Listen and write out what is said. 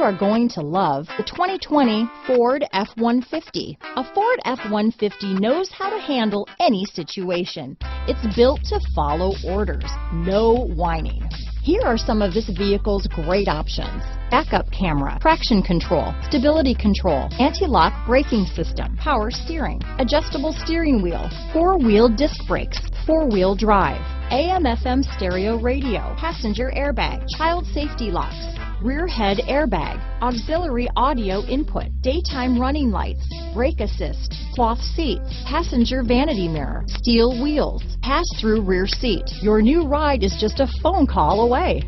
are going to love the 2020 Ford F-150. A Ford F-150 knows how to handle any situation. It's built to follow orders, no whining. Here are some of this vehicle's great options: backup camera, traction control, stability control, anti-lock braking system, power steering, adjustable steering wheel, four-wheel disc brakes, four-wheel drive, AM/FM stereo radio, passenger airbag, child safety locks, rear head airbag, auxiliary audio input, daytime running lights, brake assist, cloth seats, passenger vanity mirror, steel wheels, pass-through rear seat. Your new ride is just a phone call away.